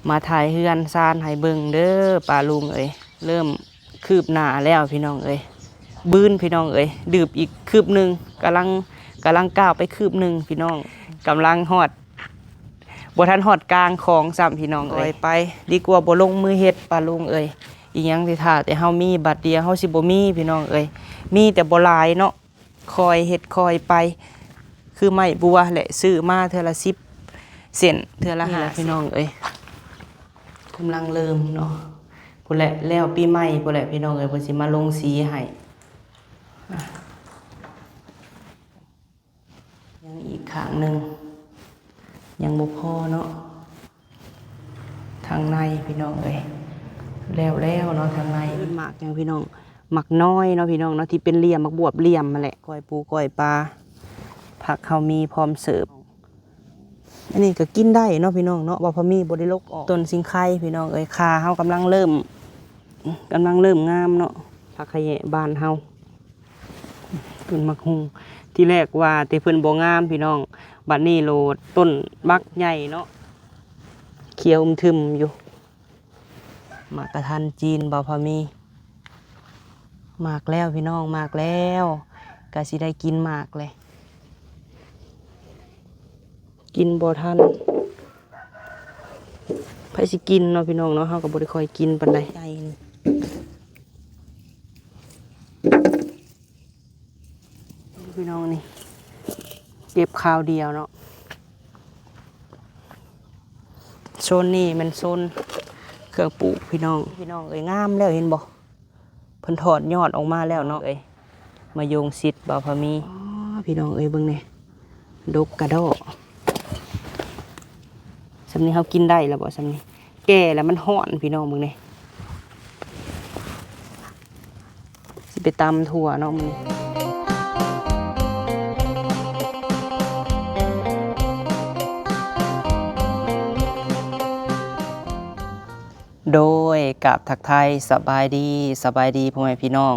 มาถ่ายเฮือนซานให้เบิ่งเด้อป้าลุงเอ้ยเริ่มคืบหน้าแล้วพี่น้องเอ้ยบื้นพี่น้องเอ้ยดืบอีกคืบหนึ่งกำลังก้าวไปคืบหนึ่งพี่น้องกำลังฮอดบ่ทันฮอดกลางของซ้ำพี่น้องเอ้ยไปดีกว่าบ่ลงมือเฮ็ดป้าลุงเอ้ยอีหยังสิท่าแต่เฮามีบัดเดียวเฮาสิบ่มีพี่น้องเอ้ยมีแต่บ่หลายเนาะคอยเฮ็ดคอยไปคือไม้บัวแหละซื้อมาเทื่อละ10เส้นเทื่อละ5พี่น้องเอ้ยกำลังเริ่มเนาะพุ่นแหละแล้วปีใหม่พุ่นแหละพี่น้องเอ้ยเพิ่นสิมาลงสีให้ยังอีกข้างหนึงยังบ่พอเนาะทางในพี่น้องเอ้ยแล้วเนาะทางในหมักยังพี่น้องหมักน้อยเนาะพี่น้องเนาะที่เป็นเหลี่ยมหมักบวบเหลี่ยมมาแหละก้อยปูก้อยปลาผักเขามีพร้อมเสิร์ฟอันนี้ก็กินได้เนาะพี่น้องเนาะบ่พอมีบ่ได้ลกออกต้นสิงไข่พี่น้องเอ้ยคาเฮากำลังเริ่มงามเนาะผักขะแยะบ้านเฮาต้นมักฮุงที่แรกว่าแต่เพิ่นบ่งามพี่น้องบัดนี้โลดต้นบักใหญ่เนาะเขียวทึมอยู่หมากกระทันจีนบ่พอมีหมากแล้วพี่น้องหมากแล้วก็สิได้กินหมากเลยกินบ่ทันไผสิกินเนาะพี่น้องเนาะเฮาก็บ่ได้ค่อยกินปานใดพี่น้องนี่เก็บข้าวเดียวเนาะโซนนี้มันโซนเครื่องปลูกพี่น้องเอ้ยงามแล้วเห็นบ่เพิ่นถอดยอดออกมาแล้วเนาะเอ้ยมายงชิดบ่พอมีพี่น้องเอ้ยเบิ่งนี่ดกกระดอสำนี้เฮากินได้แล้วบ่สำนี้แก่แล้วมันฮ้อนพี่น้องเบิ่งนี่สิไปตำถั่วเนาะมึงโดยกับทักทายสบายดีพ่อแม่พี่น้อง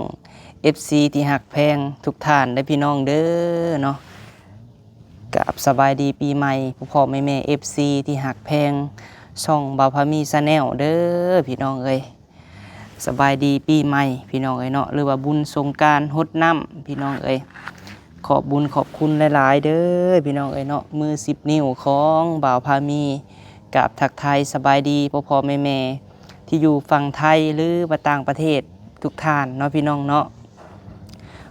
FC ที่หักแพงทุกท่านได้พี่น้องเด้อเนาะกับสบายดีปีใหม่พ่อแม่ FC ที่หักแพงช่องบ่าวพามีชาแนลเด้อพี่น้องเอ้ยสบายดีปีใหม่พี่น้องเอ้ยเนาะหรือว่าบุญสงกรานต์รดน้ำพี่น้องเอ้ยขอบบุญขอบคุณหลายๆเด้อพี่น้องเอ้ยเนาะมือ10นิ้วของบ่าวพามีกับทักทายสบายดีพ่อแม่ที่อยู่ฝั่งไทยหรือว่าต่างประเทศทุกท่านเนาะพี่น้องเนาะ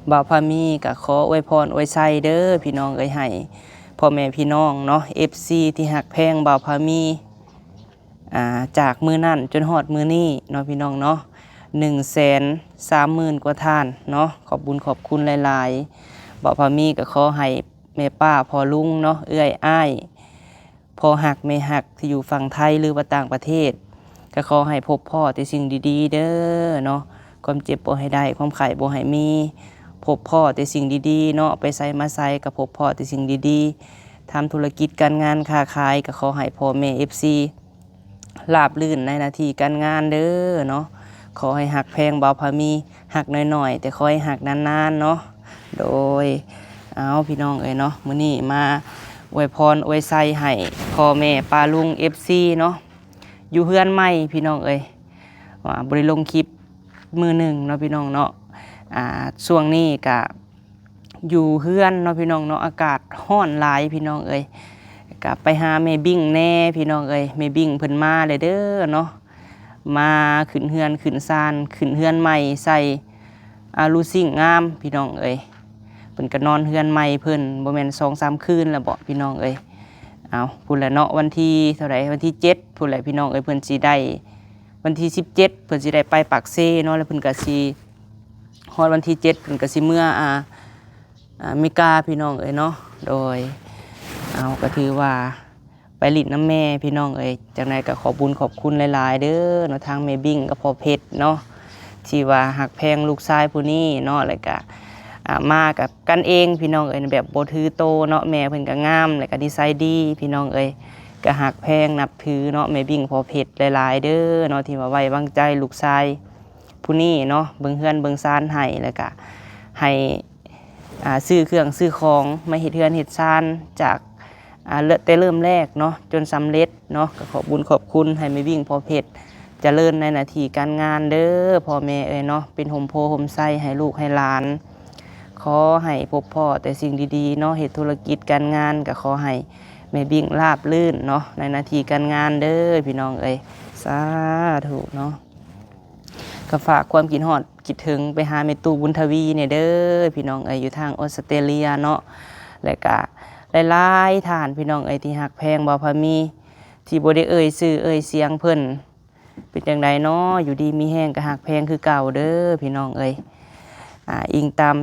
บ่าวพามีก็ขออวยพรอวยไส้เด้อพี่น้องเอ้ยให้พ่อแม่พี่น้องเนาะ FC ที่หักแพงบ่าวพามีจากมือนั่นจนฮอดมือนี้เนาะพี่น้องเนาะ130,000 กว่าท่านเนาะขอบบุญขอบคุณหลายๆบ่าวพามีก็ขอให้แม่ป้าพ่อลุงเนาะเอื้อยอ้ายพ่อหักแม่หักที่อยู่ฝั่งไทยหรือว่าต่างประเทศก็ขอให้พบพ่อแต่สิ่งดีๆเด้อเนาะความเจ็บบ่ให้ได้ความไข้บ่ให้มีพบพ่อแต่สิ่งดีๆเนาะไปไสมาไสก็พบพ่อแต่สิ่งดีๆทำธุรกิจการงานค้าขายก็ขอให้พ่อแม่ FC ราบรื่นในหน้าที่การงานเด้อเนาะขอให้หักแพงบ่าวพามีหักน้อยๆแต่ขอให้หักนานๆเนาะโดยเอาพี่น้องเอ้ยเนาะมื้อนี้มาอวยพรอวยไส้ให้พ่อแม่ป้าลุง FC เนาะอยู่เฮือนใหม่พี่น้องเอ้ยว่าบ่ได้ลงคลิปมือหนึ่งเนาะพี่น้องเนาะช่วงนี้ก็อยู่เฮือนเนาะพี่น้องเนาะอากาศร้อนหลายพี่น้องเอ้ยก็ไปหาแม่บิ่งแน่พี่น้องเอ้ยแม่บิ่งเพิ่นมาเลยเด้อเนาะมาขึ้นเฮือนขึ้นศาลขึ้นเฮือนใหม่ใส่ลูซิ่งงามพี่น้องเอ้ยเพิ่นก็นอนเฮือนใหม่เพิ่นบ่แม่น 2-3 คืนแล้วบ่พี่น้องเอ้ยเอาพูดแล้วเนาะวันที่เท่าไหร่วันที่7พูดแล้วพี่น้องเอ้ยเพิ่นสิได้วันที่17เพิ่นสิได้ไปปากเซ่เนาะแล้วเพิ่นก็สิฮอดวันที่7เพิ่นก็สิเมื่ออเมกาพี่น้องเอ้ยเนาะโดยเอาก็ถือว่าไปลิ้นน้ำแม่พี่น้องเอ้ยจังได๋ก็ขอบุญขอบคุณหลายๆเด้อเนาะทางแม่บิ่งกับพ่อเพชรเนาะที่ว่าหักแพงลูกชายผู้นี้เนาะแล้วก็มากับกันเองพี่น้องเอ้ยแบบบ่ถือโตเนาะแม่เพิ่นก็งามแล้วก็นิสัยดีพี่น้องเอ้ยก็หักแพงนับถือเนาะแม่บิ่งพ่อเพชรหลายๆเด้อเนาะที่ว่าไว้วางใจลูกชายผู้นี้เนาะเบิ่งเฮือนเบิ่งศาลให้แล้วก็ให้ซื้อเครื่องซื้อของมาเฮ็ดเฮือนเฮ็ดศาลจาก แต่เริ่มแรกเนาะจนสำเร็จเนาะก็ขอบบุญขอบคุณให้แม่วิ่งพอเพชรเจริญในหน้าที่การงานเด้อพ่อแม่เนาะเป็นห่มโพห่มไส้ให้ลูกให้หลานขอให้พบพ่อแต่สิ่งดีๆเนาะเหตุธุรกิจการงานก็ขอให้แม่วิ่งราบลื่นเนาะในหน้าที่การงานเด้อพี่น้องสาธุเนาะก็ฝากความคิดถึงไปหาแม่ตู่บุญทวีเนี่ยเด้อพี่น้องอยู่ทางออสเตรเลียเนาะและก็หลายๆท่านพี่น้องที่หักแพงบ่พามีที่บ่ได้ชื่อเสียงเพิ่นเป็นจังไดเนาะอยู่ดีมีแห้งก็หักแพงคือเก่าเด้อพี่น้องอิงตาม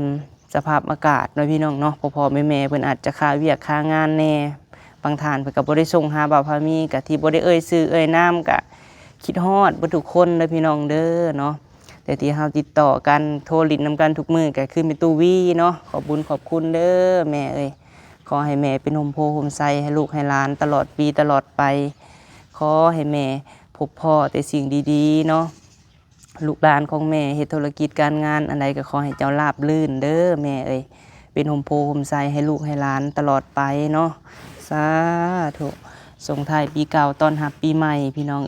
สภาพอากาศเนาะพี่น้องเนาะพ่อๆแม่ๆเพิ่นอาจจะค่าเวียกค่างานแน่บางท่านเพิ่นก็บ่ได้ส่งหาบ่าวพามีก็ที่บ่ได้ชื่อนามก็คิดฮอดเบิดทุกคนเด้อพี่น้องเด้อเนาะแต่ที่เฮาติดต่อกันโทรลิ้นนำกันทุกมื้อก็คือแม่ตู่วีเนาะขอบบุญขอบคุณเด้อแม่ขอให้แม่เป็นห่มโพห่มไส้ให้ลูกให้หลานตลอดปีตลอดไปขอให้แม่พบพ่อแต่สิ่งดีๆเนาะลูกหลานของแม่เฮ็ดธุรกิจการงานอะไรก็ขอให้เจ้าราบรื่นเด้อแม่เป็นห่มโพห่มไส้ให้ลูกให้หลานตลอดไปเนาะสาธุส่งท้ายปีเก่าต้อนรับปีใหม่พี่น้อง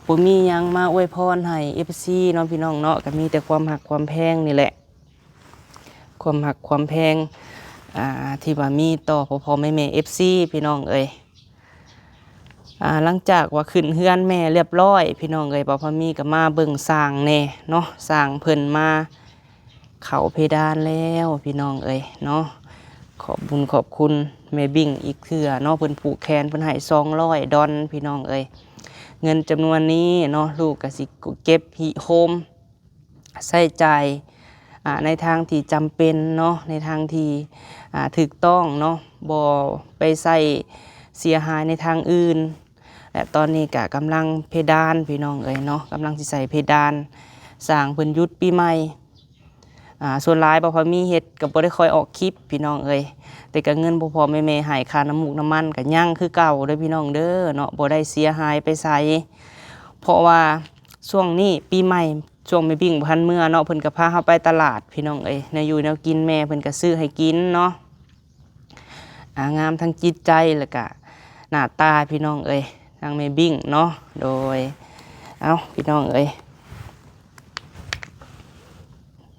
บ่มีหยังมาอวยพรให้ FC เนาะพี่น้องเนาะก็มีแต่ความหักความแพงนี่แหละความหักความแพงที่ว่ามีต่อพ่อแม่FC พี่น้องหลังจากว่าขึ้นเฮือนแม่เรียบร้อยพี่น้องบ่าวพามีก็มาเบิ่งสร้างแน่เนาะสร้างเพิ่นมาเข้าเพดานแล้วพี่น้องเนาะขอบบุญขอบคุณแม่บิ่งอีกเทื่อเนาะเพิ่นผูกแขนเพิ่นให้$200พี่น้องเงินจำนวนนี้เนาะลูกก็สิเก็บหิโฮมใช้จ่ายในทางที่จำเป็นเนาะในทางที่ถูกต้องเนาะบ่ไปใส่เสียหายในทางอื่นและตอนนี้ก็กำลังเพดานพี่น้องเนาะกำลังสิใส่เพดานสร้างเพิ่นหยุดปีใหม่ส่วนหลายบ่พอมีเฮ็ดก็บ่ได้ค่อยออกคลิปพี่น้องแต่ก็เงินบ่พอแม่ๆให้ค่าน้ำมูกน้ำมันก็ยังคือเก่าเด้อพี่น้องเด้อเนาะบ่ได้เสียหายไปไสเพราะว่าช่วงนี้ปีใหม่ช่วงแม่บิ่งพันเมื่อเนาะเพิ่นก็พาเฮาไปตลาดพี่น้องแนวอยู่แนวกินแม่เพิ่นก็ซื้อให้กินเนาะงามทั้งจิตใจแล้วก็หน้าตาพี่น้องทางแม่บิ่งเนาะโดยพี่น้อง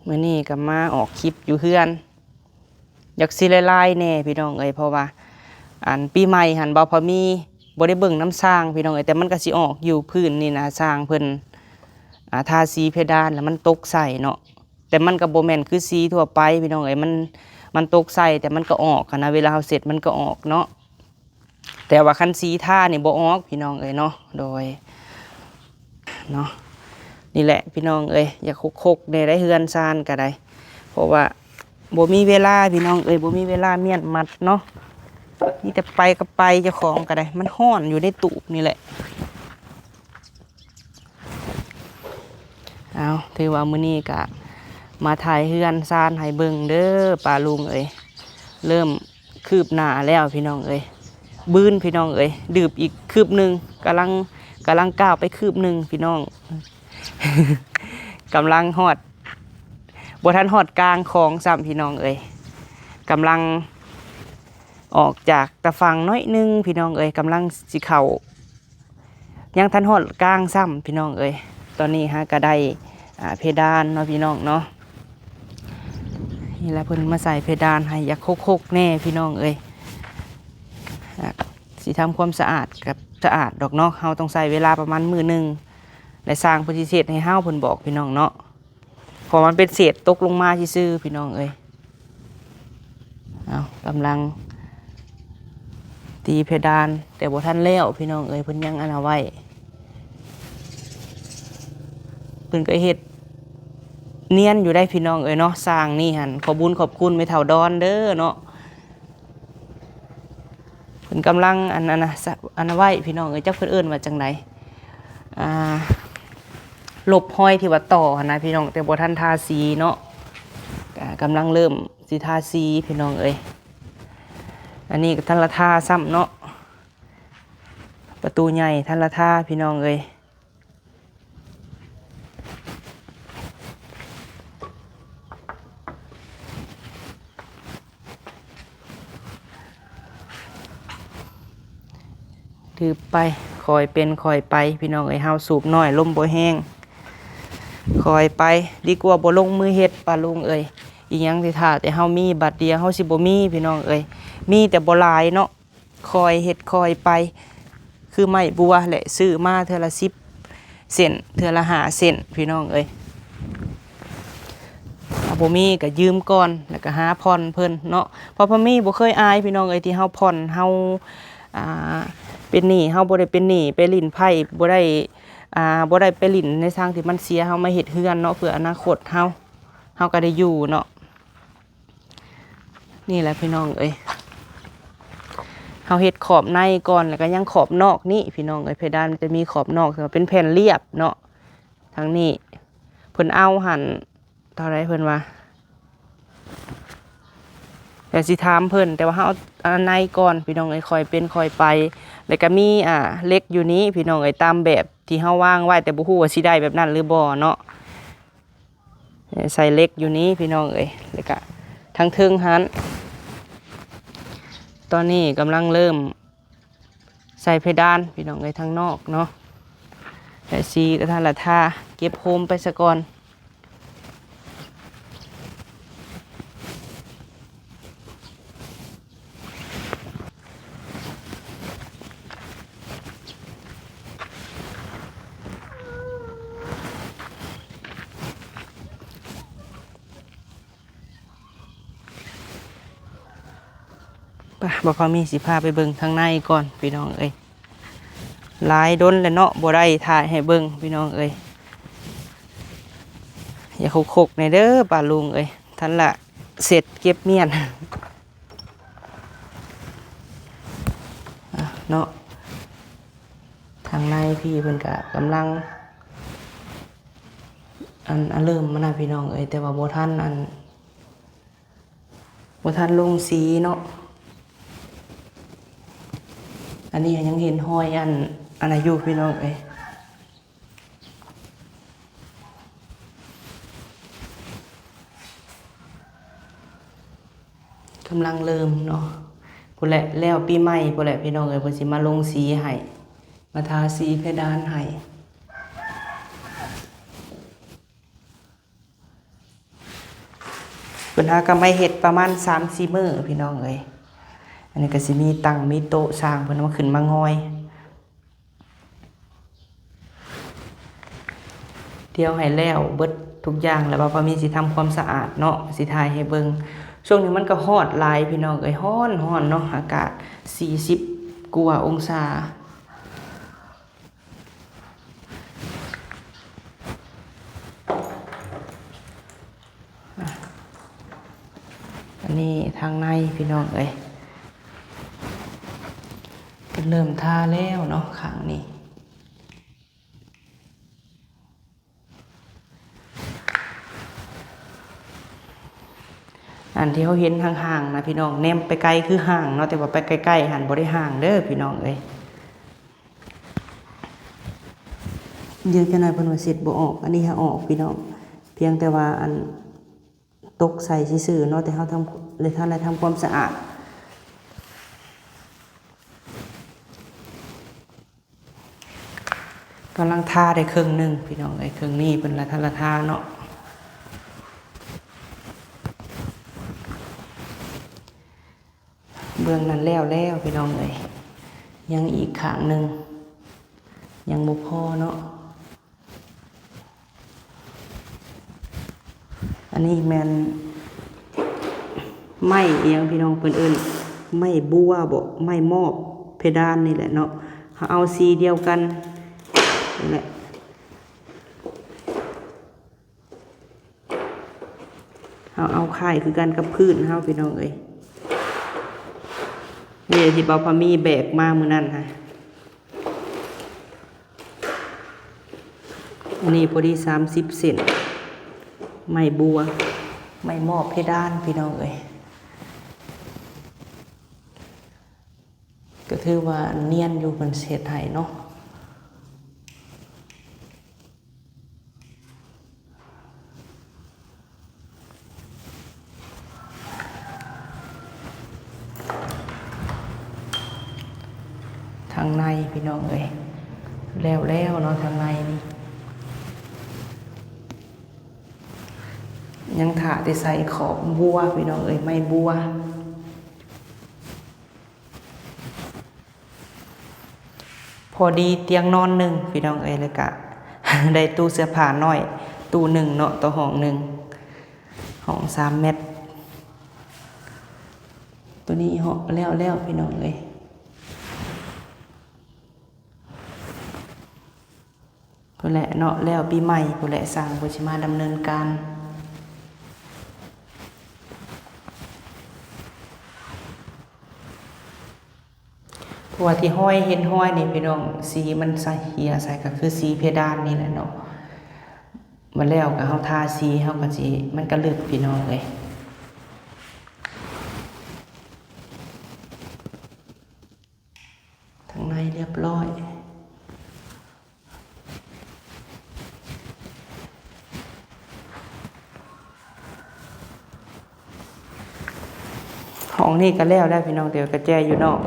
มื้อนี้ก็มาออกคลิปอยู่เฮือนอยากสิหลายๆแน่พี่น้องเพราะว่าปีใหม่หันบ่พอมีบ่ได้เบิ่งน้ำสร้างพี่น้องแต่มันก็สิออกอยู่พื้นนี่นะสร้างเพิ่นทาสีเพดานแล้วมันตกใส่เนาะแต่มันก็บ่แม่นคือสีทั่วไปพี่น้องมันตกใส่แต่มันก็ออกนะเวลาเฮาเสร็จมันก็ออกเนาะแต่ว่าคันสีท่านี่บ่ออกพี่น้องเนาะโดยเนาะนี่แหละพี่น้องอย่าคกได้เฮือนซานก็ได้เพราะว่าบ่มีเวลาพี่น้องบ่มีเวลาเมียนมัดเนาะนี่แต่ไปก็ไปเจ้าของก็ได้มันฮ้อนอยู่ในตูบนี่แหละถือว่ามื้อนี้ก็มาถ่ายเฮือนซานให้เบิ่งเด้อป้าลุงเริ่มคืบหน้าแล้วพี่น้องบื้นพี่น้องดื่มอีกคืบหนึ่งกำลังก้าวไปคืบหนึ่งพี่น้อง กำลังหอดบ่ทันหอดกลางของซ้ำพี่น้องกำลังออกจากตะฟังน้อยนึงพี่น้องกำลังสิเข่ายังทันหอดกลางซ้ำพี่น้องตอนนี้ก็ได้เพดานเนาะพี่น้องเนาะนี่แหละเพิ่นมาใส่เพดานให้อยากคกแน่พี่น้องสิทำความสะอาดกับสะอาดดอกเนาะเฮาต้องใส่เวลาประมาณมื้อนึงได้สร้างพื้นที่เศษให้เฮาเพิ่นบอกพี่น้องเนาะพอมันเป็นเศษตกลงมาซื่อๆพี่น้องกำลังตีเพดานแต่บ่ทันแล้วพี่น้องเพิ่นยังเอาไว้เพิ่นก็เฮ็ดเนียนอยู่ได้พี่น้องเนาะสร้างนี่หั่นขอบุญขอบคุณแม่เฒ่าดอนเด้อเนาะเพิ่นกำลังอันไว้พี่น้องจักเพิ่นเอิ้นว่าจังไดลบห้อยที่ว่าต่อนะพี่น้องแต่บ่ทันทาสีเนาะกำลังเริ่มสิทาสีพี่น้องอันนี้ก็ทันละทาซ้ำเนาะประตูใหญ่ทันละทาพี่น้อง ถือไปคอยเป็นคอยไปพี่น้องเอ้ยเฮาสูบน้อยลมบ่แห้งคอยไปดีกว่าบ่ลงมือเฮ็ดปาลุงเอ้ยอีหยังสิท่าแต่เฮามีบัดเดียวเฮาสิบ่มีพี่น้องเอ้ยมีแต่บ่หลายเนาะคอยเฮ็ดคอยไปคือไม้บัวแหละซื้อมาเทื่อละ10เซนเทื่อละ5เซนพี่น้องเอ้ยบ่มีก็ยืมก่อนแล้วก็หาผ่อนเพิ่นเนาะเพราะพ่อมีบ่เคยอายพี่น้องเอ้ยที่เฮาผ่อนเฮาอ่าเป็นหนี้เฮาบ่ได้เป็นหนี้ไปลิ้นไพ่บ่ได้ไปลิ้นในทางที่มันเสียเฮามาเฮ็ดเฮือนเนาะเพื่ออนาคตเฮาก็ได้อยู่เนาะนี่แหละพี่น้องเอ้ยเฮาเฮ็ดขอบในก่อนแล้วก็ยังขอบนอกนี่พี่น้องเอ้ยเพดานมันจะมีขอบนอกเป็นแผ่นเรียบเนาะทางนี้เพิ่นเอาหั่นเท่าไรเพิ่นว่าแต่สิถามเพิ่นแต่ว่าเฮาเอาในก่อนพี่น้องเอ้ยค่อยเป็นค่อยไปแล้วก็มีเล็กอยู่นี้พี่น้องเอ้ยตามแบบที่เฮาวางไว้แต่บ่ฮู้ว่าสิได้แบบนั้นหรือบ่เนาะใส่เล็กอยู่นี้พี่น้องเอ้ยแล้วก็ทางเทิงหันตอนนี้กำลังเริ่มใส่เพดานพี่น้องเอ้ยทางนอกเนาะแต่ซีก็ท่านละท่าเก็บโฮมไปซะก่อนบ่พอมีสิพาไปเบิ่งทางในก่อนพี่น้องเอ้ยหลายดนแล้วเนาะบ่ได้ถ่ายให้เบิ่งพี่น้องเอ้ยอย่าคุกๆในเด้อป้าลุงเอ้ยท่านละเสร็จเก็บเมียนเนาะทางในพี่เพิ่นก็กำลังเริ่มมานะพี่น้องเอ้ยแต่ว่าบ่ทันลงสีเนาะอันนี้ยังเห็นห้อยอันอายุพี่น้องเอ้ยกำลังเริ่มเนาะพุ่นแหละแล้วปีใหม่พุ่นแหละพี่น้องเอ้ยเพิ่นสิมาลงสีให้มาทาสีเพดานให้เพิ่นหาก็ไม่เฮ็ดประมาณ 3-4 มื้อพี่น้องเอ้ยอันนี้ก็สิมีตั้งมีโต๊ะสร้างเพิ่นมาขึ้นมางอยเดี๋ยวให้แล้วเบิดทุกอย่างแล้วว่าพอมีสิทำความสะอาดเนาะสิถ่ายให้เบิ่งช่วงนี้มันก็ร้อนหลายพี่น้องเอ้ยร้อนเนาะอากาศ40กว่าองศาอันนี้ทางในพี่น้องเอ้ยเริ่มทาแล้วเนาะข้างนี้อันที่เขาเห็นห่างๆนะพี่น้องแนมไปไกลคือห่างเนาะแต่ว่าไปใกล้ๆหันบ่ได้ห่างเด้อพี่น้องเอ้ยเดี๋ยวจะนายเพิ่นว่าเสร็จบ่ออกอันนี้หาออกพี่น้องเพียงแต่ว่าอันตกใส่ซื่อๆเนาะแต่เฮาทำเลยทำความสะอาดกำลังทาได้ครึ่งนึงพี่น้องเอ้ยครึ่งนี้เพิ่นละทาเนาะเบื้องนั้นแล้วพี่น้องเอ้ยยังอีกข้างนึงยังบ่พอเนาะอันนี้แม่นไม้เอียงพี่น้องเพิ่นเอิ้นไม้บัวบ่ไม้มอบเพดานนี่แหละเนาะเอาสีเดียวกันนี่แหละเอาค่ายคือกันกับพื้นเฮาพี่น้องเอ้ยนี่ที่เบาพามีแบกมามื้อนั้นค่ะอันนี้พอดี30 เซนไม้บัวไม้มอบเพดานพี่น้องเอ้ยก็ถือว่าเนียนอยู่บนเศษไห้เนาะทาง างในพี่น้องเอ้ยแล้วเนาะทางในนี่ยังถาได้ใส่ขอบบัวพี่น้องเอ้ยไม่บัวพอดีเตียงนอนหนึ่งพี่น้องเอ้ยเลยกะ ได้ตู้เสื้อผ้าน้อยตู้หนึ่งเนาะต่อห้องหนึ่งห้อง3 เมตรตัวนี้เหาะแล้วพี่น้องเอ้ยผู้แหละเนาะแล้วปีใหม่ผู้แหละสั่งผู้ชิมาดำเนินการเพราะว่าที่ห้อยเห็นห้อยนี่พี่น้องสีมันใส่เหียใส่ก็คือสีเพดานนี่แหละเนาะมาแล้วก็เฮาทาสีเฮาก็สิมันก็ลึกพี่น้องเอ้ยทางในเรียบร้อยห้องนี้ก็แล้วได้พี่น้องเดี๋ยวกระแจอยู่นอก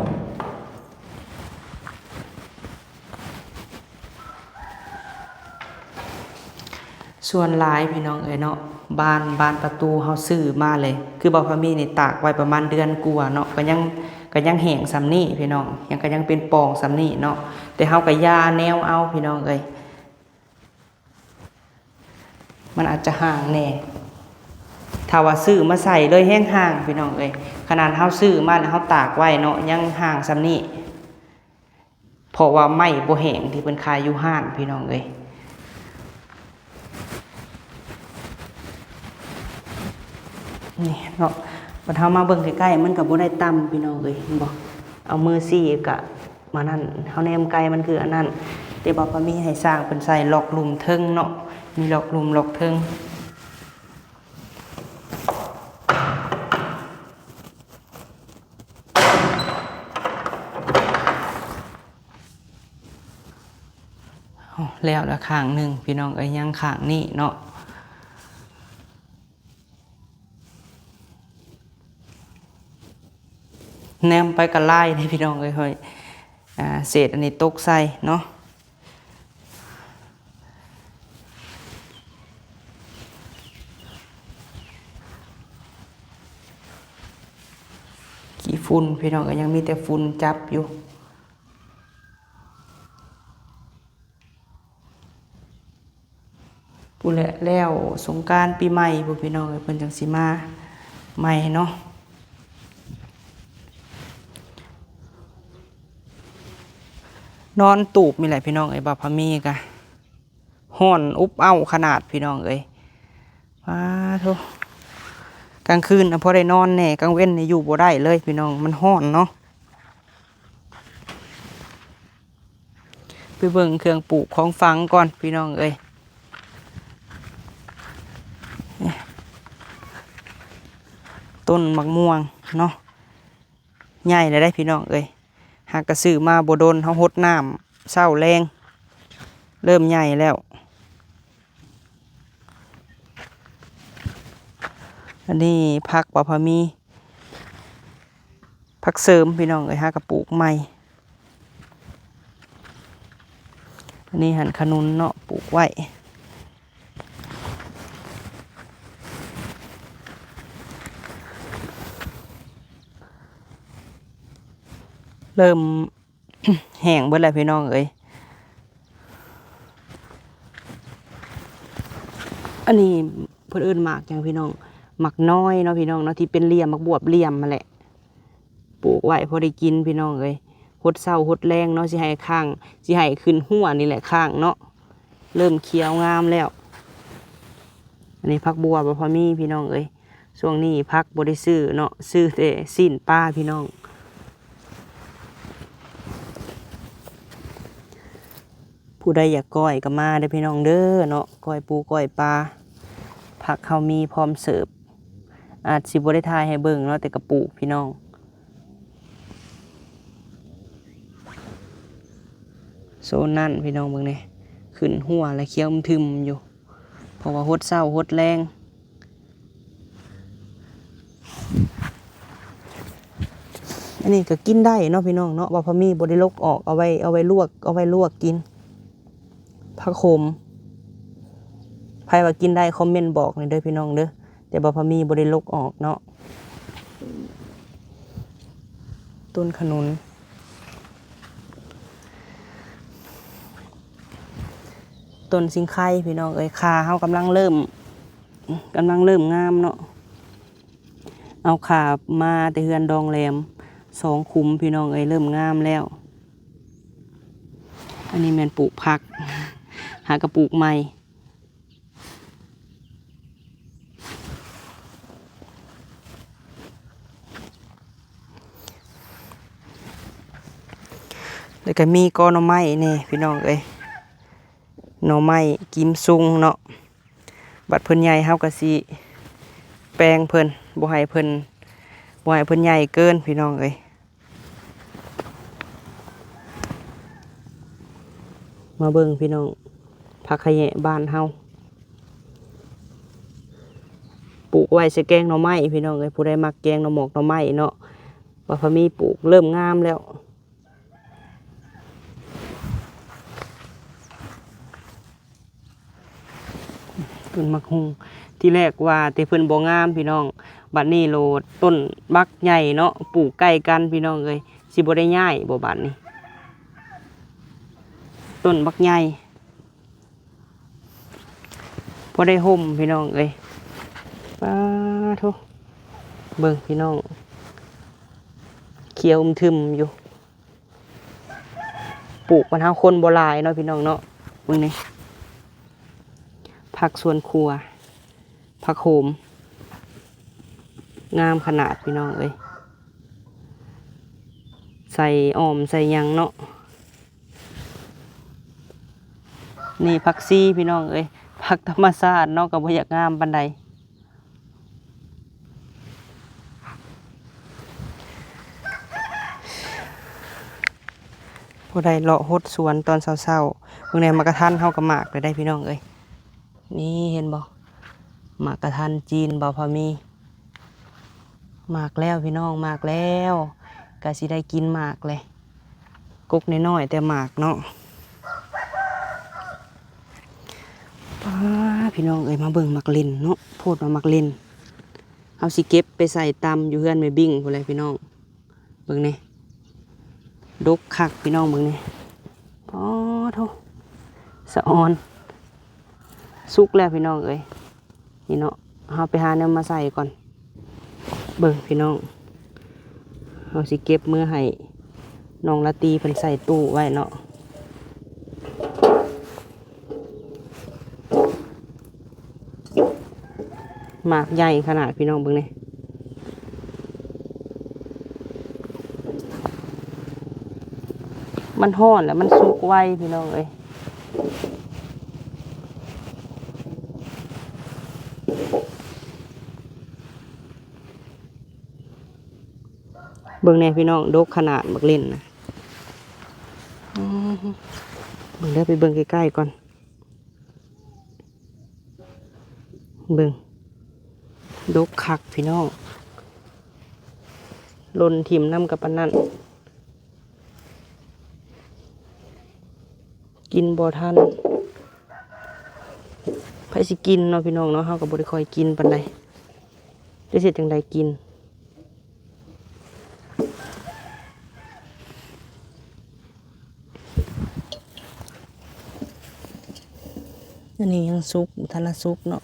ส่วนหลายพี่น้องเอ้ยเนาะบานประตูเฮาซื้อมาเลยคือบ่พอมีนี่ตากไว้ประมาณเดือนกว่าเนาะก็ยังแห้งส่ำนี้พี่น้องยังเป็นปองส่ำนี้เนาะแต่เฮาก็ยาแนวเอาพี่น้องเอ้ยมันอาจจะห่างแน่ถ้าว่าซื้อมาใส่เลยแห้งห่างพี่น้องเอ้ยขนาดเฮาซื้อมาแล้วเฮาตากไว้เนาะยังห่างส่ำนี้เพราะว่าไม้บ่แห้งที่เพิ่นขายอยู่ห้างพี่น้องเอ้ยนี่เนาะบัดเฮามาเบิ่งใกล้ๆมันก็บ่ได้ต่ำพี่น้องเอ้ยเห็นบ่เอามือซี่ก็มานั่นเฮาแนมไกลมันคืออันนั้นแต่บ่พอมีให้สร้างเพิ่นใส่ล็อกหลุมเทิงเนาะมีล็อกหลุมล็อกเทิงแล้วข้างหนึ่งพี่น้องเอ้ยยังข้างนี้เนาะแนมไปกับไล่ในพี่น้องเอ้ยเฮ้ยเศษอันนี้ตกใส่เนาะขี้ฝุ่นพี่น้องก็ยังมีแต่ฝุ่นจับอยู่ผู้แหละแล้วสงกรานต์ปีใหม่พวกพี่น้องเพิ่นจังสิมาใหม่เนาะนอนตูบมีแหละพี่น้องเอ้ยบ่พามีกะฮ้อนอุบเอ้าขนาดพี่น้องเอ้ยว้าโธ่กลางคืนพอได้นอนแน่กลางเว้นนี่อยู่บ่ได้เลยพี่น้องมันฮ้อนเนาะไปเบิ่งเครื่องปลูกของฟังก่อนพี่น้องเอ้ยต้นมะม่วงเนาะใหญ่เลยได้พี่น้องเอ้ยหากกระซื้อมาบ่โดนเฮาหดน้ำเศร้าแรงเริ่มใหญ่แล้วอันนี้ผักบ่พอมีผักเสริมพี่น้องเอ้ยหากระปลูกใหม่อันนี้หั่นขนุนเนาะปลูกไว้เริ่ม แห้งเบิดแล้วพี่น้องเอ้ยอันนี้เพิ่นเอิ้นหมากจังพี่น้องหมักน้อยเนาะพี่น้องเนาะที่เป็นเหลี่ยมหมักบวบเหลี่ยมมาแหละปลูกไว้พอได้กินพี่น้องเอ้ยหดเศร้าหดแรงเนาะสิให้ข้างสิให้ขึ้นหัวนี่แหละข้างเนาะเริ่มเขียวงามแล้วอันนี้ผักบัวบ่พอมีพี่น้องเอ้ยช่วงนี้ผักบ่ได้ซื้อเนาะซื้อแต่สิ้นป้าพี่น้องผู้ใดอยากก้อยก็มาได้พี่น้องเด้อเนาะก้อยปูก้อยปลาผักเขามีพร้อมเสิร์ฟอาจสิบ่ได้ทายให้เบิ่งเนาะแต่กระปุกพี่น้องโซนนั่นพี่น้องเบิ่งนี่ขึ้นหัวและเคี้ยวทึมอยู่เพราะว่าหดเศร้าหดแรงอั อันนี้ก็กินได้เนาะพี่น้องเนาะว่าพอมีบ่ได้ลกออกเอาไว้ลวกกินผักโขมใครว่ากินได้คอมเมนต์บอกหน่อยเด้อพี่น้องเด้อแต่บ่พอมีบ่ได้ลกออกเนาะต้นขนุนต้นสิงไข่พี่น้องเอ้ยขาเฮากำลังเริ่มงามเนาะเอาขามาแต่เฮือนดองแหลม2 คุ้มพี่น้องเอ้ยเริ่มงามแล้วอันนี้แม่นปลูกผักหากระปลูกใหม่แล้วก็มีกอหน่อไม้นี่พี่น้องเอ้ยหน่อไม้กิมซุงเนาะบัดเพิ่นใหญ่เฮาก็สิแปลงเพิ่นบ่ให้เพิ่นใหญ่เกินพี่น้องเอ้ยมาเบิ่งพี่น้องผักขะแยะบ้านเฮาปลูกไว้ใส่แกงหน่อไม้พี่น้องเอ้ยผู้ใดมักแกงหน่อหมกหน่อไม้เนาะว่าพอมีปลูกเริ่มงามแล้วต้นมักฮุงที่แรกว่าแต่เพิ่นบ่งามพี่น้องบัดนี้โลดต้นบักใหญ่เนาะปลูกใกล้กันพี่น้องเอ้ยสิบ่ได้ย้ายบ่บัดนี้ต้นบักใหญ่พอได้ห่มพี่น้องเอ้ยป้าทุเบิ่งพี่น้องเขียวทึมอยู่ปลูกมันเฮาคนบ่หลายเนาะพี่น้องเนาะเบิ่งนี่ผักสวนครัวผักโขมงามขนาดพี่น้องเอ้ยใส่อ้อมใส่ยังเนาะนี่ผักซีพี่น้องเอ้ยผักธรรมชาติเนาะก็บ่อยากงามปานใดผู้ใดเลาะหดสวนตอนเช้าๆเบิ่งในมากระทันเฮาก็หมากเลยได้พี่น้องเอ้ยนี่เห็นบ่หมากกระทันจีนบ่พอมีหมากแล้วพี่น้องหมากแล้วก็สิได้กินหมากเลยกกน้อยๆแต่หมากเนาะป้าพี่น้องเอ้ยมาเบิ่งหมากเล่นเนาะโพดว่าหมากเล่นเอาสิเก็บไปใส่ตำอยู่เฮือนแม่บิ่งพุ่นเลยพี่น้องเบิ่งนี่ดกคักพี่น้องเบิ่งนี่อ๋อโธ่สะออนสุกแล้วพี่น้องเอ้ยนี่เนาะเอาไปหาแนวมาใส่ก่อนเบิ่งพี่น้องเอาสิเก็บมือให้น้องละตีเพิ่นใส่ตู้ไว้เนาะหมากใหญ่ขนาดพี่น้องเบิ่งนี่มันฮ้อนแล้วมันสุกไวพี่น้องเอ้ยเบิ่งแน่พี่น้องดกขนาดบักเล่นนะเบิ่งเด้อไปเบิ่งใกล้ๆก่อนเบิ่งดกคักพี่น้องลนถิ่มน้ำกับปานนั่นกินบ่ทันไผสิกินเนาะพี่น้องเนาะเฮาก็บ่ได้ค่อยกินปานใดได้เสร็จจังใดกินอันนี้ยังซุกทันละซุกเนาะ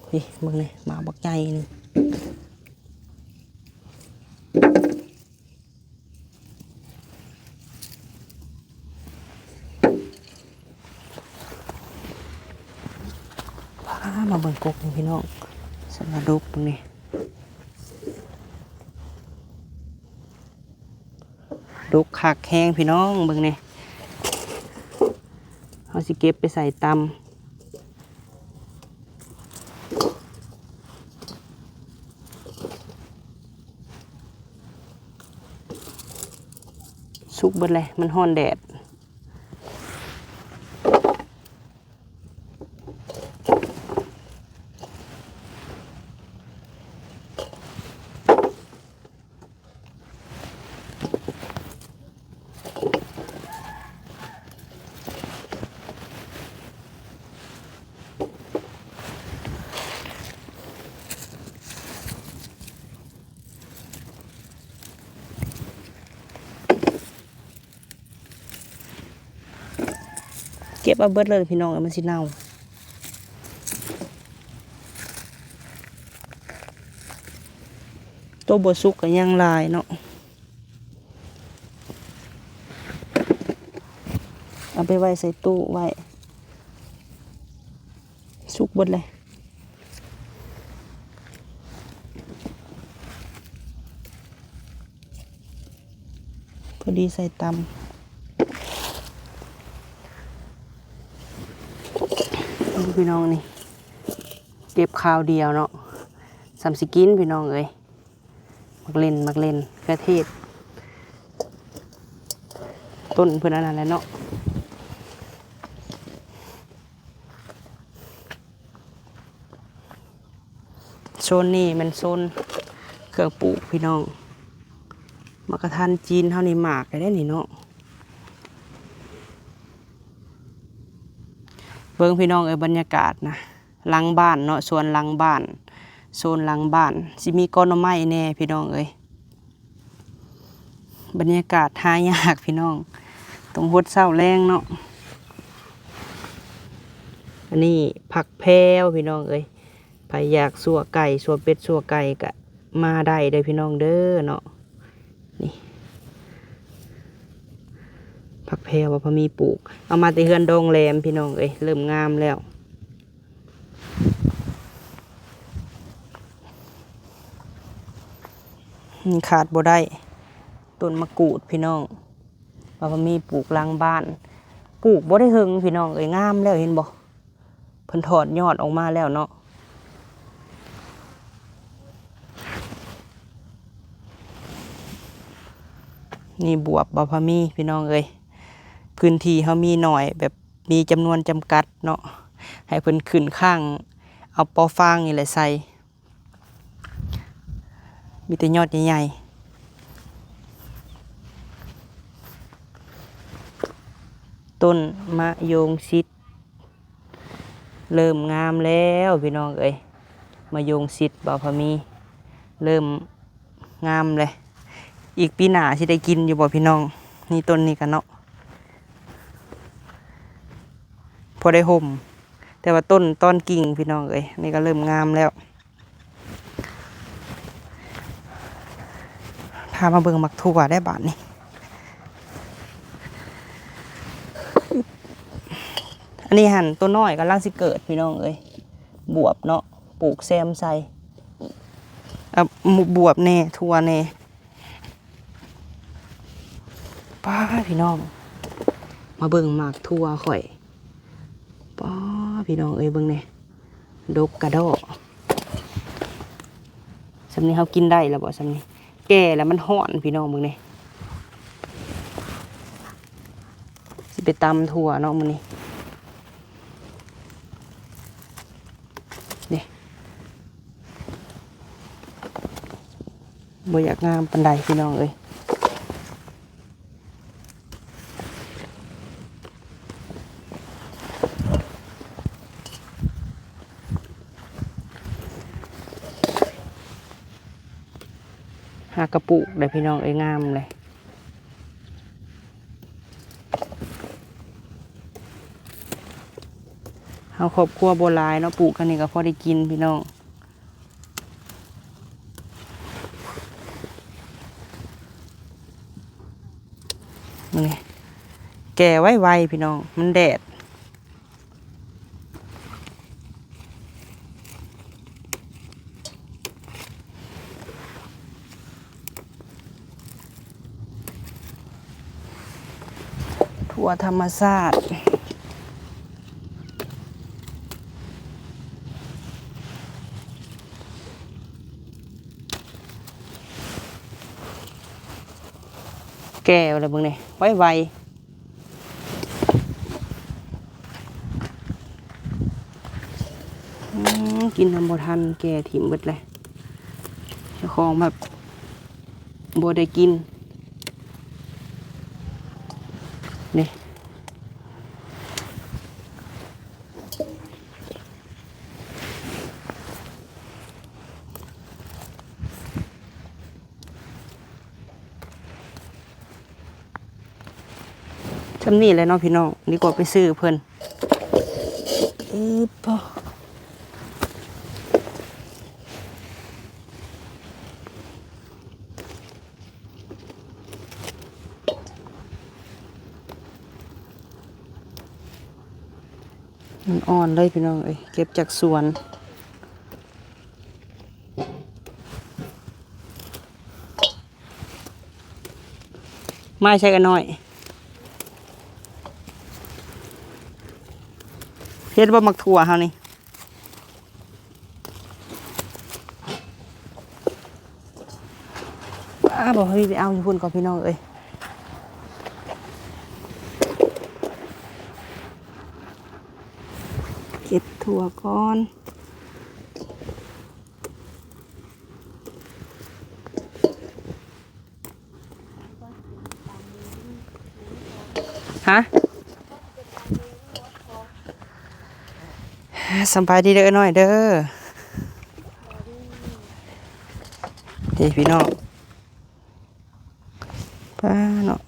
พี่เบิ่งนี่หมาบักใหญ่นึงมาเบิ่งกกนี่พี่น้องสมาดุกตรงนี้ดุกคักแห้งพี่น้องเบิ่งนี่เอาสิเก็บไปใส่ตำสุกเบิดเลยมันฮ้อนแดด เก็บเอาเบิดเลยพี่น้องมันสิเน่าตัวบสุกก็ยังลายเนาะเอาไปไว้ใส่ตู้ไว้สุกเบิดเลยพอดีใส่ตำพี่น้องนี่เก็บข้าวเดียวเนาะสำสิกินพี่น้องเอ้ยมักเล่นกระเทศต้นเพื่อนอันนั้นแหละเนาะโซนนี่มันโซนเครื่องปลูกพี่น้องมะกระทันจีนเท่านี้หมากได้นี่เนาะเบิ่งพี่น้องเอ้ยบรรยากาศนะหลังบ้านเนาะสวนหลังบ้านโซนหลังบ้านสิมีก้อนไม้แน่พี่น้องเอ้ยบรรยากาศหายากพี่น้องตรงหดเศร้าแรงเนาะอันนี้ผักแพรวพี่น้องเอ้ยใครอยากสัวไก่สัวเป็ดสัวไก่ก็มาได้เลยพี่น้องเด้อเนาะนี่ผักแพรวพอมีปลูกเอามาแต่เฮือนดงแรมพี่น้องเอ้ยเริ่มงามแล้วขาดบ่ได้ต้นมะกรูดพี่น้องพอมีปลูกหลังบ้านปลูกบ่ได้หึงพี่น้องเอ้ยงามแล้วเห็นบ่เพิ่นถอดยอดออกมาแล้วเนาะนี่บวบบพมีพี่น้องเอ้ยพื้นที่เขามีหน่อยแบบมีจำนวนจำกัดเนาะให้เพิ่นขึ้นข้างเอาปอฟางนี่แหละใส่มีแต่ยอดใหญ่ๆต้นมะยงชิดเริ่มงามแล้วพี่น้องเอ้ยมะยงชิดบ่พมีเริ่มงามเลยอีกปีหน้าสิได้กินอยู่บ่พี่น้องนี่ต้นนี้กันเนาะพอได้ห่มแต่ว่าต้นกิ่งพี่น้องเอ้ยนี่ก็เริ่มงามแล้วพามาเบิ่งมักถั่วได้บาทนี่อันนี้หั่นตัวน้อยกำลังสิเกิดพี่น้องเอ้ยบวบเนาะปลูกแซมใส่บวบแน่ถั่วแน่ป้าพี่น้องมาเบิ่งหมากทั่วข่อยป้าพี่น้องเอ้ยเบิ่งเนี่ยดกกระดอกสำนี้เขากินได้แล้วบ่สำนี้แก่แล้วมันห่อนพี่น้องเบิ่งเนี่ยสิไปตำทั่วเนาะมื้อนี้นี่บ่อยากงามปานใดพี่น้องเอ้ยหากระปุกได้พี่น้องเอ้ยงามเลยเฮาครอบครัวโบราณเนาะปลูกกันนี่ก็พอได้กินพี่น้องนี่แก่ไวๆพี่น้องมันแดดถั่วธรรมชาติแก่อะไรบ้างเนี่ยไวกินทำบ่ทันแก่ถิ่มเบิดเลยเจ้าของแบบบ่ได้กินนี่ จำนี่เลยเนาะพี่น้องดีกว่าไปซื้อเพิ่นพอมันอ่อนเลยพี่น้องเอ้ยเก็บจากสวนไม่ใช่กันหน่อยเฮ็ดบ่มักถั่วเฮานี่บอกให้ไปเอาอยู่พุ่นก่อนพี่น้องเอ้ยเก็บถั่วก่อนฮะสบายดีเด้อหน่อยเด้อนี่พี่น้องป้าเนาะ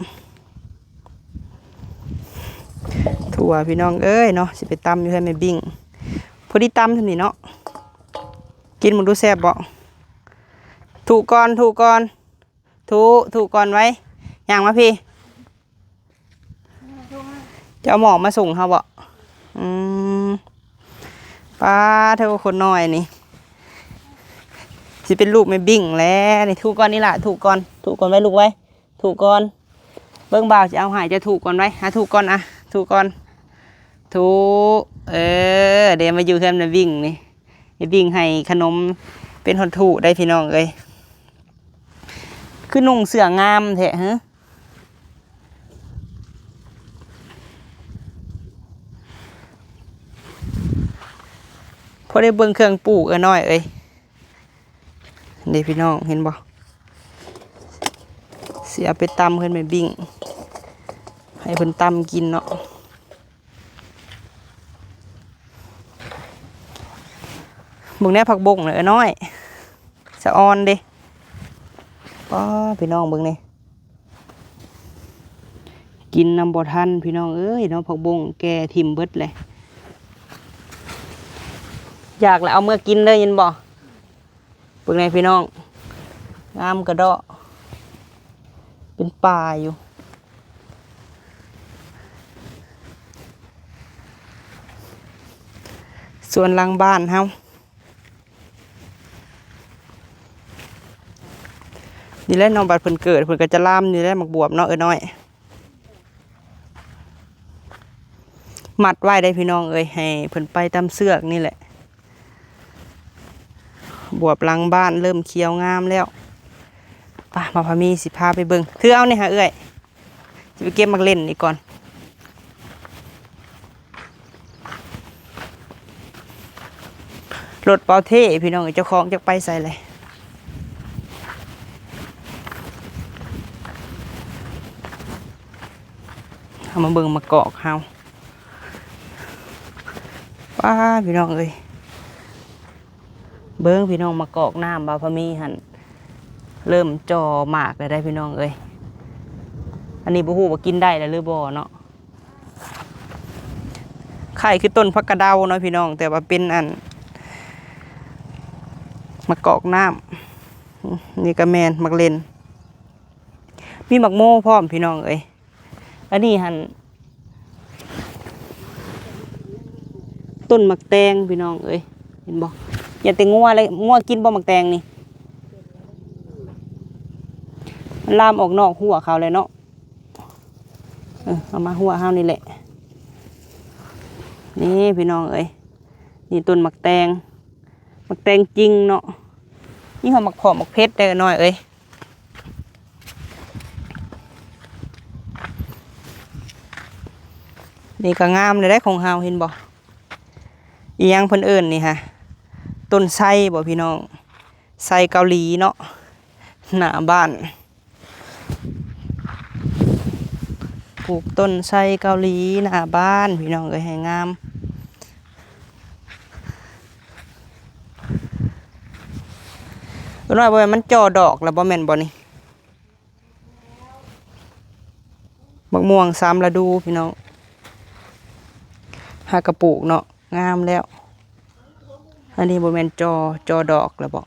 ถั่วพี่น้องเอ้ยเนาะสิไปตำอยู่ให้แม่บิ่งพอดีตำท่านี่เนาะกินมันดูแซ่บบ่ถูกก่อนถูกก่อนถูกก่อนไว้ย่างมาพี่จะเอาหมอกมาส่งเขาบ่ป้าเท่าคนน้อยนี่สิเป็นลูกแม่บิ่งแล้วนี่ถูกก่อนนี่ล่ะถูกก่อนไว้ลูกไว้ถูกก่อนเบิ่งบ่าวจะเอาหายจะถูกก่อนไว้ถูกก่อนอะถูกก่อนถูกเดี๋ยวมาอยู่เพื่อนแม่บิ่งนี่แม่บิ่งให้ขนมเป็นหดถูได้พี่น้องเอ้ยคือนุ่งเสื้องามแท้ฮะพอได้เบิ่งเครื่องปลูกน้อยเอ้ยเดี๋ยวพี่น้องเห็นบ่เสียไปตำเพิ่นไปบิ่งให้เพิ่นตำกินเนาะมึงแน่ผักบงเลยน้อยสะออนเด้ป้าพี่น้องเบิ่งนี่กินน้ำบ่ทันพี่น้องเอ้ยเนาะผักบงแก่ทิ่มเบิดเลยอยากแล้วเอาเมื่อกินเลยยินบ่เบิ่งนี่พี่น้องงามกระเดาะเป็นป่าอยู่ส่วนหลังบ้านเฮานี่แหละน้องบัดเพิ่นเกิดเพิ่นก็จะล่ามนี่แหละหมักบวบเนาะน้อยมัดไว้ได้พี่น้องเอ้ยให้เพิ่นไปตามเสือกนี่แหละบวบหลังบ้านเริ่มเขียวงามแล้วป่ะมาพามีสิพาไปเบิ่งถือเอาเนี่ยฮะเอ้ยจะไปเก็บมักเล่นนี่ก่อนรถเปาเท่พี่น้องเจ้าของจะไปใส่เลยเอามาเบิ่งมากอกเฮาป้าพี่น้องเอ้ยเบิ่งพี่น้องมากอกน้ำบาพามีหันเริ่มจอหมากเลยได้พี่น้องเอ้ยอันนี้บ่ฮู้ว่ากินได้หรือบ่เนาะไข่คือต้นผักกระเดาเนาะพี่น้องแต่ว่าเป็นอันมากอกน้ำนี่ก็แมนมักเล่นมีมักโม่พร้อมพี่น้องเอ้ยอันนี้หันต้นมักแตงพี่น้องเอ้ยเห็นบ่อย่าแต่งัวเลยงัวกินบ่มักแตงนี่มันลามออกนอกหัวเขาเลยเนาะเอามาหัวเฮานี่แหละนี่พี่น้องเอ้ยนี่ต้นมักแตงจริงเนาะนี่เขามักผอมมักเพชรได้หน่อยเอ้ยนี่ก็งามเลยได้ของเฮาเห็นบ่อีหยังเพิ่นเอิ้นนี่ฮะต้นไทรบ่พี่น้องไทรเกาหลีเนาะหน้าบ้านปลูกต้นไทรเกาหลีหน้าบ้านพี่น้องเอ้ยให้งามน้อยบ่แม่นมันจ่อดอกแล้วบ่แม่นบ่นี่ บักม่วง3ฤดูพี่น้องหากระปุกเนาะงามแล้วอันนี้บ่แม่นจอดอกแล้วบ่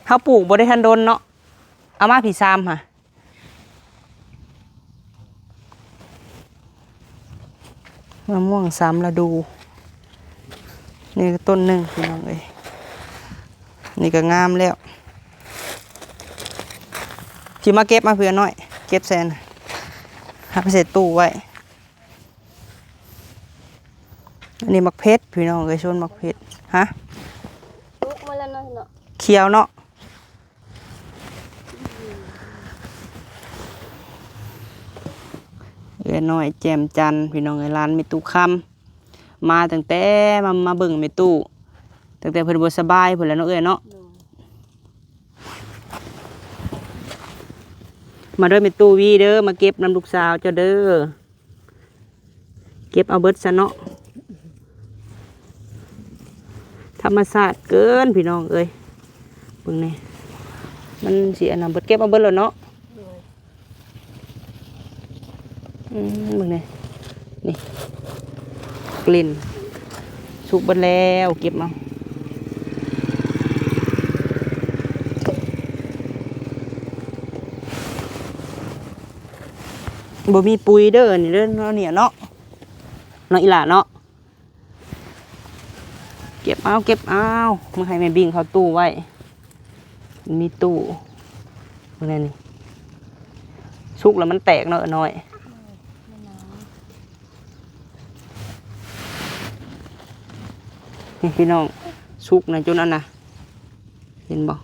เฮาปลูกบ่ได้ทันโดนเนาะเอามาพี่ซ้ำค่ะมะม่วง3ฤดูนี่ก็ต้นหนึ่งพี่น้องเอ้ยนี่ก็งามแล้วพี่มาเก็บมาเพื่อน้อยเก็บแซนหาไปเสร็จตู้ไว้อันนี้มักเพชรพี่น้องเอ้ยชนมักเพชรฮะ ลุกมาแล้วเนาะ เขียวเนาะเอ้ยน้อยแจมจันพี่น้องเอ้ยร้านมีตู้คำมาตั้งแต่มาเบิ่งมีตู้ตั้งแต่เพิ่นบ่สบายเพิ่นแล้วเนาะเอ้ยเนาะมาเด้อมีตู้วีเด้อมาเก็บน้ำลูกสาวเจ้าเด้อเก็บเอาเบิดซะเนาะธรรมชาติเกินพี่น้องเอ้ยเบิ่งนี่มันสิอันนั้นเบิดเก็บเอาเบิดแล้วเนาะเบิ่งนี่นี่กลิ่นสุกเบิดแล้วเก็บมาบ่มีปุ๋ยเด้อนี่เด้อเนาะเนี่ยเนาะอีหล่าเนาะเก็บเอามาให้แม่บิ่งเขาตู้ไว้มีตู้เบิ่งนี่สุกแล้วมันแตกเนาะน้อยนี่พี่น้องสุกนะจนอันน่ะเห็นบ่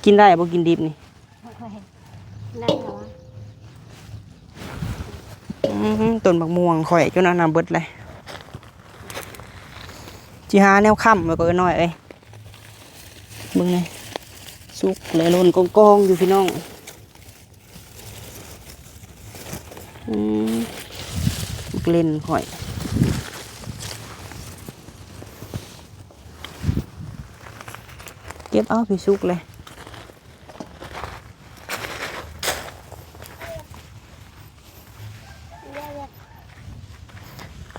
กินได้บ่กินดิบนี่ได้เหรอต้นบักม่วงข่อยจนอันน่ะเบิดเลยจิหาแนวค่ำไว้ก็น้อยเอ้ยเบิ่งนี่สุกเลยล้นกองอยู่พี่น้องเล่นข่อยเก็บเอาพี่สุกเลย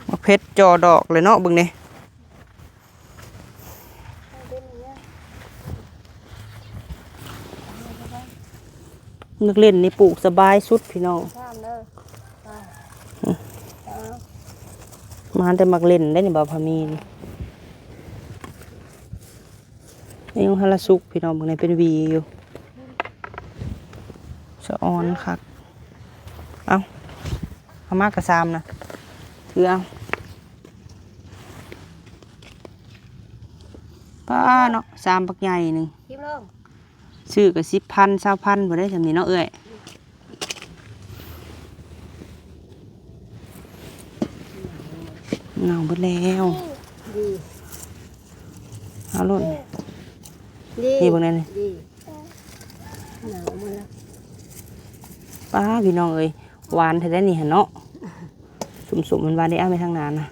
มาเพชรจอดอกเลยเนาะเบิ่งนี่นักเล่นนี่ปลูกสบายสุดพี่น้องมาแต่มักเล่นได้นี่บ่พามีนี่ยังฮาราสุกพี่น้องเบิ่งนี่เป็นวีอยู่สะออนคักเอามากระซามนะถือเอาป้าเนาะซามปักใหญ่หนึ่งซื้อกับ10,000 20,000บ่ได้สำนี้เนาะเอ้ยเงาหมดแล้วเอาล่นนี่บางนั้นป้าพี่น้องเอ้ยหวานแท้ๆนี่หั่นเนาะสุ่มๆมันหวานได้เอาไปทางนั้นนะ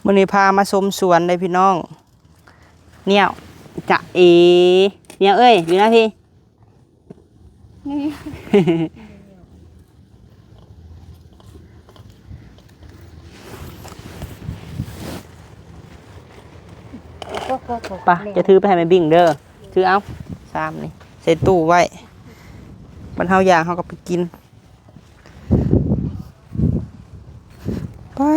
วันนี้พามาชมสวนเลยพี่น้องเนี่ยจะเนี่ยเอ้ยอยู่นะพี่ปะจะถือไปให้แม่บิ่งเด้อถือเอา3นี่ใส่ตู้ไว้บรรเทายางเขาก็ไปกินป้า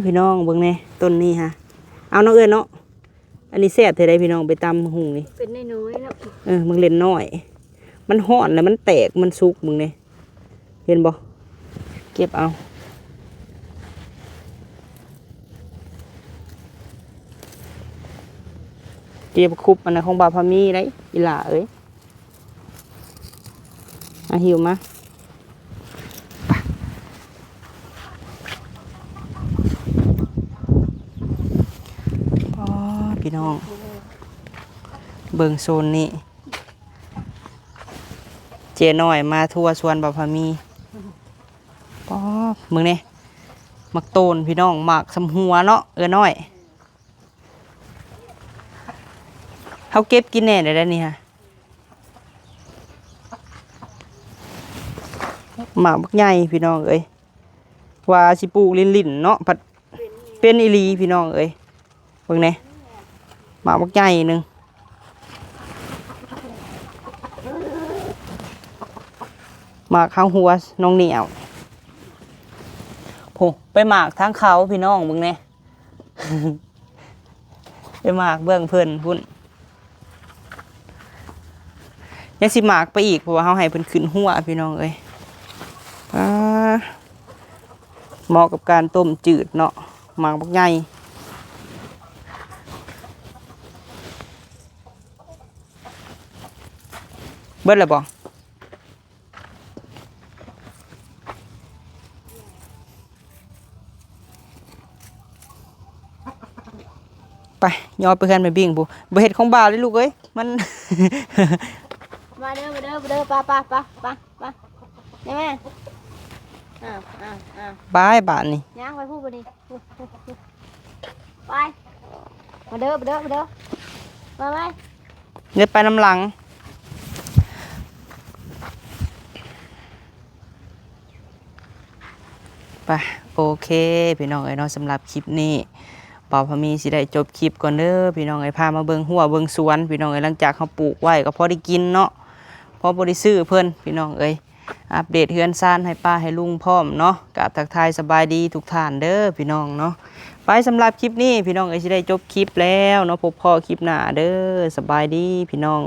พี่น้องเบิ่งแน่ต้นนี้ฮะเอาน้องเอ้ยเนาะอันนี้แซ่บเท่าใดพี่น้องไปตำหุงนี่เป็นน้อยๆเนาะมึงเล่นน้อยมันห่อนแล้วมันแตกมันสุกมึงเนี่ยเห็นบ่เก็บเอาเก็บคุบอันนั้นของบาพามีได้อีหล่าเอ้ยหิวมาพี่น้องเบิ่งโซนนี้ เจน้อยมาทัวร์สวนบ่าวพามีป๊อมึงนี่มักโตนพี่น้องหมากสำหัวเนาะน้อยเฮาเก็บกินแหน่ได้นี่ฮะหมากบักใหญ่พี่น้องเอ้ยว่าสิปลูกลิ้นๆเนาะผัดเป็นอีหลีพี่น้องเอ้ยเบิ่งแหน่หมากบักใหญ่หนึงหมากข้างหัวน้องเหนียวโหไปหมากทางเขาพี่น้องเบิ่งแหน่ ไปหมากเบื้องเพิ่นพุ่นยังสิหมากไปอีกเพราะว่าเฮาให้เพิ่นขึ้นหัวพี่น้องเอ้ยเหมาะกับการต้มจืดเนาะหมากบักใหญ่เบิดแล้วบ่ไปยอดไปเฮือนไปบิ่งบ่เฮ็ดของบ่าวเลยลูกเอ้ยมัน มาเด้อมาเด้อมาเด้อป้านี่แม่บายบาดนี่ ย่างไปพูดไปดิไปมาเด้อมาไหม เดี๋ยวไปน้ำหลังไปโอเคพี่น้องเอ้ยเนาะสำหรับคลิปนี้บ่าวพามีสิได้จบคลิปก่อนเด้อพี่น้องเอ้ยพามาเบิ่งหัวเบิ่งสวนพี่น้องเอ้ยหลังจากเขาปลูกไว้ก็พอได้กินเนาะพอบ่ได้ซื้อเพิ่นพี่น้องเอ้ยอัปเดตเฮือนซ่านให้ป้าให้ลุงพร้อมเนาะกราบทักทายสบายดีทุกท่านเด้อพี่น้องเนาะไปสำหรับคลิปนี้พี่น้องเอ้ยสิได้จบคลิปแล้วเนาะพบพ่อคลิปหน้าเด้อสบายดีพี่น้อง